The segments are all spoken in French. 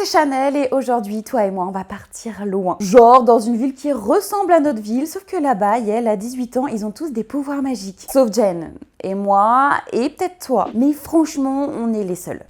c'est Chanel et aujourd'hui, toi et moi, on va partir loin. Genre dans une ville qui ressemble à notre ville, sauf que là-bas, elle a 18 ans, ils ont tous des pouvoirs magiques. Sauf Jen, et moi, et peut-être toi. Mais franchement, on est les seuls.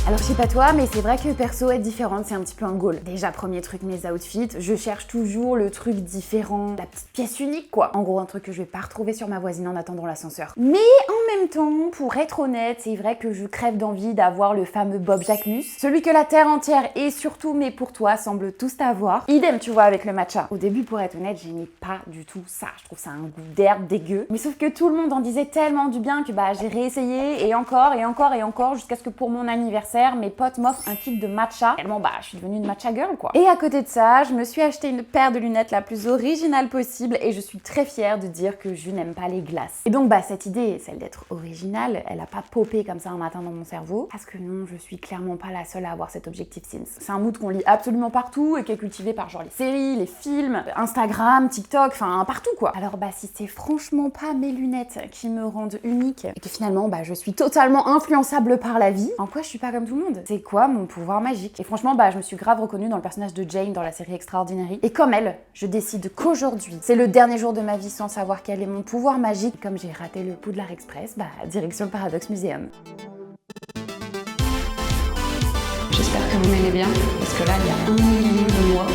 Alors je sais pas toi, mais c'est vrai que perso être différente c'est un petit peu un goal. Déjà premier truc, mes outfits, je cherche toujours le truc différent, la petite pièce unique quoi. En gros un truc que je vais pas retrouver sur ma voisine en attendant l'ascenseur. Mais en même temps, pour être honnête, c'est vrai que je crève d'envie d'avoir le fameux Bob Jacquemus, celui que la terre entière et surtout mais pour toi semblent tous avoir. Idem tu vois avec le matcha. Au début pour être honnête, j'aimais pas du tout ça, je trouve ça un goût d'herbe dégueu. Mais sauf que tout le monde en disait tellement du bien que j'ai réessayé et encore jusqu'à ce que pour mon anniversaire mes potes m'offrent un kit de matcha. Tellement je suis devenue une matcha girl quoi. Et à côté de ça, je me suis acheté une paire de lunettes la plus originale possible et je suis très fière de dire que je n'aime pas les glaces. Et donc cette idée, celle d'être originale, elle a pas popé comme ça un matin dans mon cerveau parce que non, je suis clairement pas la seule à avoir cet objectif Sims. C'est un mood qu'on lit absolument partout et qui est cultivé par genre les séries, les films, Instagram, TikTok, enfin partout quoi. Alors si c'est franchement pas mes lunettes qui me rendent unique et que finalement je suis totalement influençable par la vie, en quoi je suis pas comme tout le monde. C'est quoi mon pouvoir magique? Et franchement, je me suis grave reconnue dans le personnage de Jane dans la série Extraordinary. Et comme elle, je décide qu'aujourd'hui, c'est le dernier jour de ma vie sans savoir quel est mon pouvoir magique. Et comme j'ai raté le Poudlard Express, direction le Paradox Museum. J'espère que vous m'aimez bien, parce que là, il y a 1 million de mois.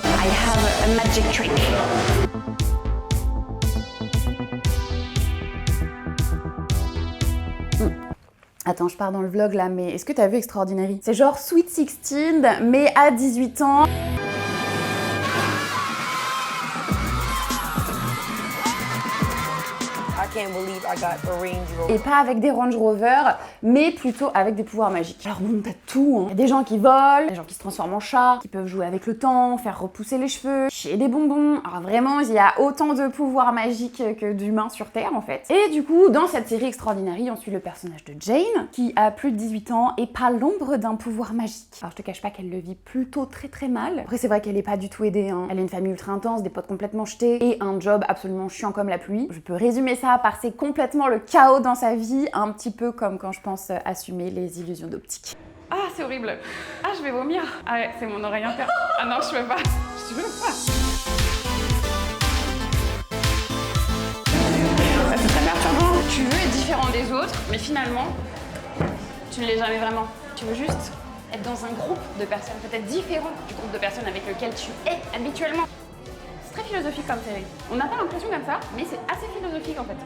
I have a magic trick. Attends, je pars dans le vlog là, mais est-ce que t'as vu Extraordinary? C'est genre Sweet 16, mais à 18 ans. Et pas avec des Range Rover, mais plutôt avec des pouvoirs magiques. Alors bon, t'as tout, hein. Y a des gens qui volent, des gens qui se transforment en chat, qui peuvent jouer avec le temps, faire repousser les cheveux, chier des bonbons. Alors vraiment, il y a autant de pouvoirs magiques que d'humains sur Terre en fait. Et du coup, dans cette série Extraordinary, on suit le personnage de Jane, qui a plus de 18 ans et pas l'ombre d'un pouvoir magique. Alors je te cache pas qu'elle le vit plutôt très mal. Après c'est vrai qu'elle est pas du tout aidée, hein. Elle a une famille ultra intense, des potes complètement jetés et un job absolument chiant comme la pluie. Je peux résumer ça par c'est complètement le chaos dans sa vie, un petit peu comme quand je pense assumer les illusions d'optique. Ah, c'est horrible. Ah, je vais vomir. Ah ouais, c'est mon oreille interne. Ah non, je peux pas. Je peux pas. C'est très perturbant. Tu veux être différent des autres, mais finalement, tu ne l'es jamais vraiment. Tu veux juste être dans un groupe de personnes, peut-être différent du groupe de personnes avec lequel tu es habituellement. C'est très philosophique comme série. On n'a pas l'impression comme ça, mais c'est assez philosophique en fait.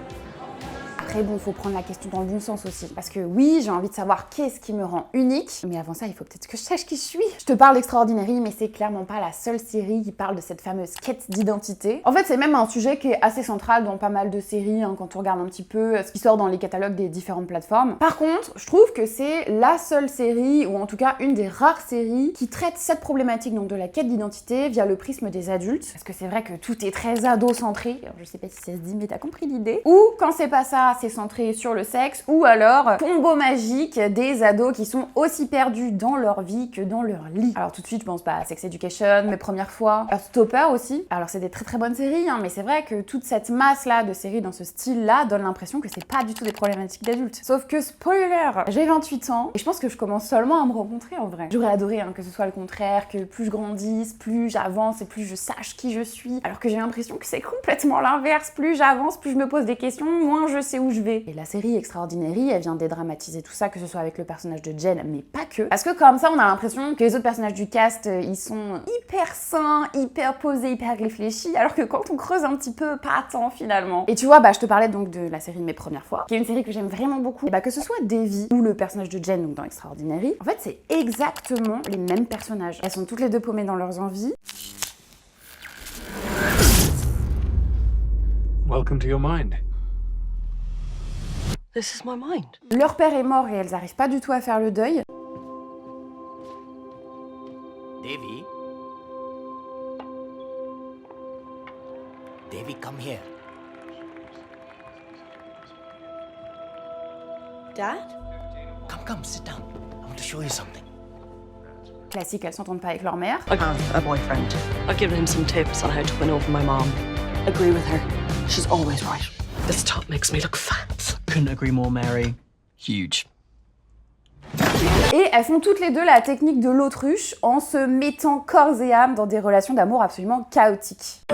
Après bon, faut prendre la question dans le bon sens aussi. Parce que oui, j'ai envie de savoir qu'est-ce qui me rend unique. Mais avant ça, il faut peut-être que je sache qui je suis. Je te parle d'Extraordinary, mais c'est clairement pas la seule série qui parle de cette fameuse quête d'identité. En fait, c'est même un sujet qui est assez central dans pas mal de séries, hein, quand on regarde un petit peu ce qui sort dans les catalogues des différentes plateformes. Par contre, je trouve que c'est la seule série, ou en tout cas une des rares séries, qui traite cette problématique donc de la quête d'identité via le prisme des adultes. Parce que c'est vrai que tout est très ado-centré. Alors, je sais pas si ça se dit, mais t'as compris l'idée. Ou quand c'est pas ça, c'est centré sur le sexe, ou alors combo magique des ados qui sont aussi perdus dans leur vie que dans leur lit. Alors tout de suite je pense à Sex Education, Mes Premières Fois, Stopper aussi. Alors c'est des très bonnes séries, hein, mais c'est vrai que toute cette masse là de séries dans ce style là donne l'impression que c'est pas du tout des problématiques d'adultes. Sauf que spoiler, j'ai 28 ans et je pense que je commence seulement à me rencontrer en vrai. J'aurais adoré que ce soit le contraire, que plus je grandisse, plus j'avance et plus je sache qui je suis, alors que j'ai l'impression que c'est complètement l'inverse. Plus j'avance, plus je me pose des questions, moins je sais où je vais. Et la série Extraordinary, elle vient dédramatiser tout ça, que ce soit avec le personnage de Jen, mais pas que. Parce que comme ça, on a l'impression que les autres personnages du cast, ils sont hyper sains, hyper posés, hyper réfléchis, alors que quand on creuse un petit peu, pas tant finalement. Et tu vois, je te parlais donc de la série Mes Premières Fois, qui est une série que j'aime vraiment beaucoup. Et que ce soit Devi ou le personnage de Jen, donc dans Extraordinary, en fait, c'est exactement les mêmes personnages. Elles sont toutes les deux paumées dans leurs envies. Welcome to your mind. This is my mind. Leur père est mort et elles n'arrivent pas du tout à faire le deuil. Devi? Devi, come here. Dad? Come, sit down. I want to show you something. Classique, elles s'entendent pas avec leur mère. I have a boyfriend. I've given him some tips on how to win over my mom. Agree with her. She's always right. This top makes me look fat. Couldn't agree more, Mary. Huge. Et elles font toutes les deux la technique de l'autruche en se mettant corps et âme dans des relations d'amour absolument chaotiques.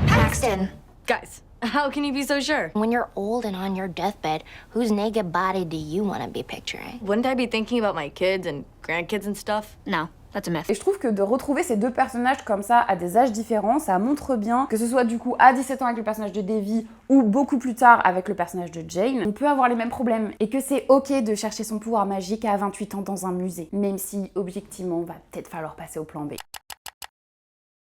Paxton, Guys, how can you be so sure? when you're old and on your deathbed, whose naked body do you want to be picturing? Wouldn't I be thinking about my kids and grandkids and stuff? No, that's a myth. Et je trouve que de retrouver ces deux personnages comme ça à des âges différents, ça montre bien que ce soit du coup à 17 ans avec le personnage de Devi ou beaucoup plus tard avec le personnage de Jane, on peut avoir les mêmes problèmes et que c'est ok de chercher son pouvoir magique à 28 ans dans un musée, même si objectivement va peut-être falloir passer au plan B.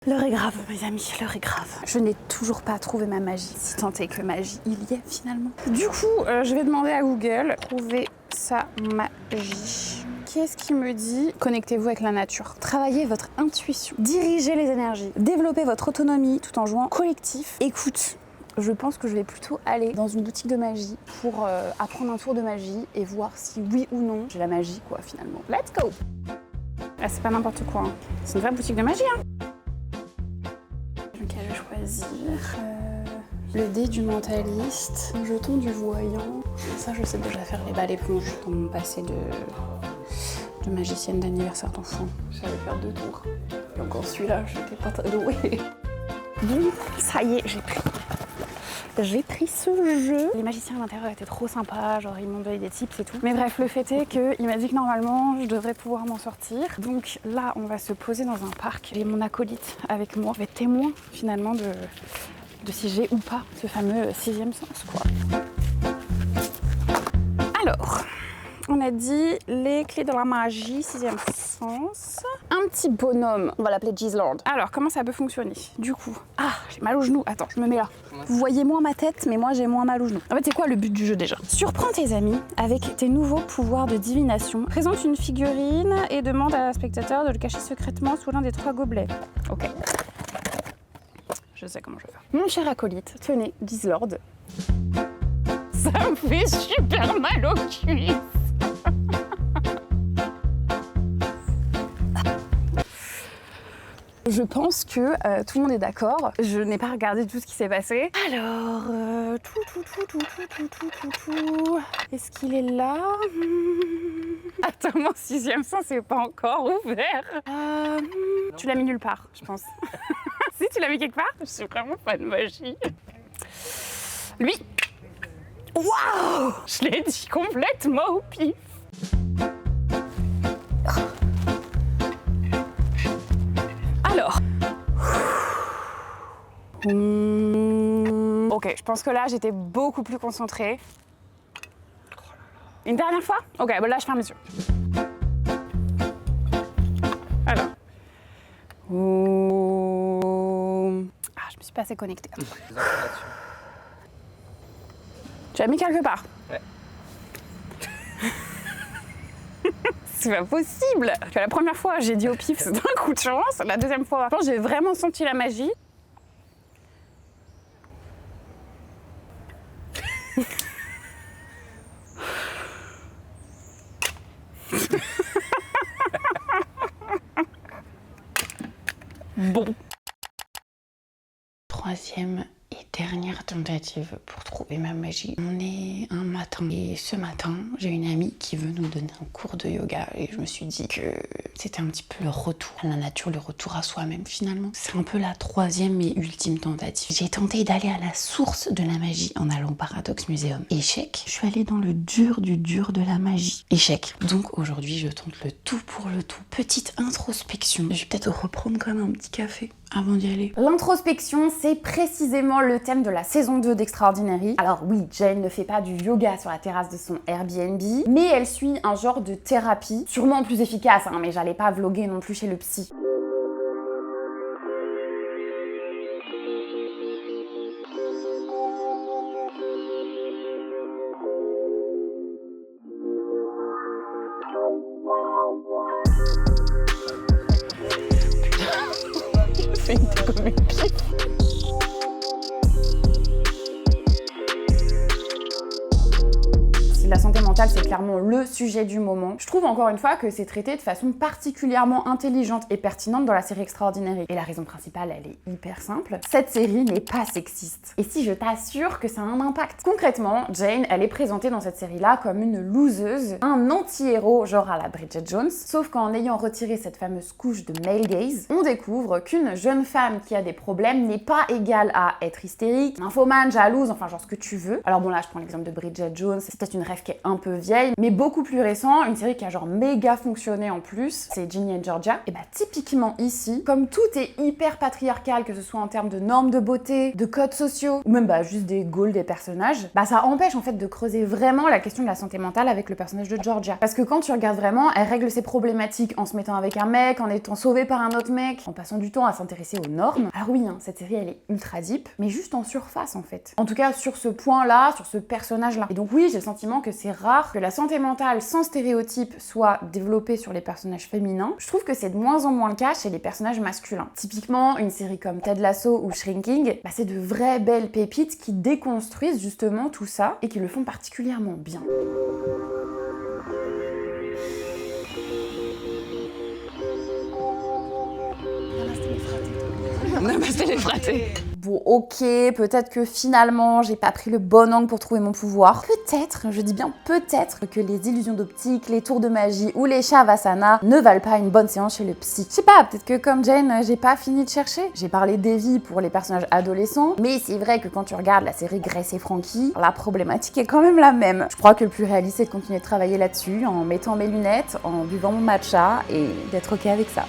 L'heure est grave, mes amis, l'heure est grave. Je n'ai toujours pas trouvé ma magie, si tant est que magie il y est finalement. Du coup, je vais demander à Google, trouver sa magie. Qu'est-ce qui me dit? Connectez-vous avec la nature. Travaillez votre intuition. Dirigez les énergies. Développez votre autonomie tout en jouant collectif. Écoute, je pense que je vais plutôt aller dans une boutique de magie pour apprendre un tour de magie et voir si oui ou non j'ai la magie quoi finalement. Let's go! Là c'est pas n'importe quoi, hein. C'est une vraie boutique de magie hein. Ok, je vais choisir le dé du mentaliste, le jeton du voyant. Ça je sais déjà faire les balles éponges dans mon passé de magicienne d'anniversaire d'enfant. Je savais faire 2 tours. Et encore celui-là, j'étais pas très douée. Bon, ça y est, j'ai pris ce jeu. Les magiciens à l'intérieur étaient trop sympas, genre ils m'ont donné des tips et tout. Mais bref, le fait est qu'il m'a dit que normalement je devrais pouvoir m'en sortir. Donc là, on va se poser dans un parc. J'ai mon acolyte avec moi. Je vais être témoin finalement de si j'ai ou pas ce fameux 6e sens quoi. Alors, on a dit les clés de la magie, 6e sens. Un petit bonhomme, on va l'appeler Gislord. Alors, comment ça peut fonctionner? Du coup, j'ai mal au genou. Attends, je me mets là. Vous voyez moins ma tête, mais moi j'ai moins mal au genou. En fait, c'est quoi le but du jeu déjà? Surprends tes amis avec tes nouveaux pouvoirs de divination. Présente une figurine et demande à un spectateur de le cacher secrètement sous l'un des 3 gobelets. Ok. Je sais comment je vais faire. Mon cher acolyte, tenez, Gislord. Ça me fait super mal aux cuisses. Je pense que tout le monde est d'accord. Je n'ai pas regardé tout ce qui s'est passé. Alors, tout. Est-ce qu'il est là? Attends, mon 6e sens n'est pas encore ouvert. Tu l'as mis nulle part, je pense. Si, tu l'as mis quelque part? Je suis vraiment pas de magie. Lui. Waouh! Je l'ai dit complètement au pif. Alors. Ok, je pense que là, j'étais beaucoup plus concentrée. Une dernière fois? Ok, bon là, je ferme les yeux. Alors. Je me suis pas assez connectée. Tu l'as mis quelque part? Ouais. C'est pas possible! Tu vois, la première fois, j'ai dit au pif, c'est un coup de chance. La deuxième fois, j'ai vraiment senti la magie. Bon. 3e et dernière tentative pour trouver ma magie. On est un matin et ce matin, j'ai une amie qui veut nous donner un cours de yoga et je me suis dit que c'était un petit peu le retour à la nature, le retour à soi-même finalement. C'est un peu la 3e et ultime tentative. J'ai tenté d'aller à la source de la magie en allant au Paradox Museum. Échec. Je suis allée dans le dur du dur de la magie. Échec. Donc aujourd'hui, je tente le tout pour le tout. Petite introspection. Je vais peut-être reprendre quand même un petit café avant d'y aller. L'introspection, c'est précisément le thème de la saison 2 d'Extraordinary. Alors oui, Jane ne fait pas du yoga sur la terrasse de son Airbnb, mais elle suit un genre de thérapie, sûrement plus efficace, hein, mais j'allais pas vloguer non plus chez le psy. Comme une pif. Si la santé mentale mentale, c'est clairement le sujet du moment. Je trouve encore une fois que c'est traité de façon particulièrement intelligente et pertinente dans la série Extraordinary. Et la raison principale, elle est hyper simple. Cette série n'est pas sexiste. Et si je t'assure que ça a un impact. Concrètement, Jane, elle est présentée dans cette série-là comme une loseuse, un anti-héros genre à la Bridget Jones, sauf qu'en ayant retiré cette fameuse couche de male gaze, on découvre qu'une jeune femme qui a des problèmes n'est pas égale à être hystérique, nymphomane, jalouse, enfin genre ce que tu veux. Alors bon là, je prends l'exemple de Bridget Jones, c'est peut-être une rêve qui est un peu vieille, mais beaucoup plus récent, une série qui a genre méga fonctionné en plus, c'est Ginny and Georgia. Et bah typiquement ici, comme tout est hyper patriarcal, que ce soit en termes de normes de beauté, de codes sociaux, ou même bah juste des goals des personnages, bah ça empêche en fait de creuser vraiment la question de la santé mentale avec le personnage de Georgia. Parce que quand tu regardes vraiment, elle règle ses problématiques en se mettant avec un mec, en étant sauvée par un autre mec, en passant du temps à s'intéresser aux normes. Alors oui, hein, cette série elle est ultra deep, mais juste en surface en fait. En tout cas sur ce point-là, sur ce personnage-là. Et donc oui, j'ai le sentiment que c'est rare que la santé mentale sans stéréotype soit développée sur les personnages féminins. Je trouve que c'est de moins en moins le cas chez les personnages masculins. Typiquement, une série comme Ted Lasso ou Shrinking, bah, c'est de vraies belles pépites qui déconstruisent justement tout ça et qui le font particulièrement bien. Namaste les fratés. Bon, ok, peut-être que finalement, j'ai pas pris le bon angle pour trouver mon pouvoir. Peut-être, je dis bien peut-être, que les illusions d'optique, les tours de magie ou les shavasana ne valent pas une bonne séance chez le psy. Je sais pas, peut-être que comme Jane, j'ai pas fini de chercher. J'ai parlé d'Evie pour les personnages adolescents, mais c'est vrai que quand tu regardes la série Grace et Frankie, la problématique est quand même la même. Je crois que le plus réaliste, c'est de continuer de travailler là-dessus, en mettant mes lunettes, en buvant mon matcha et d'être ok avec ça.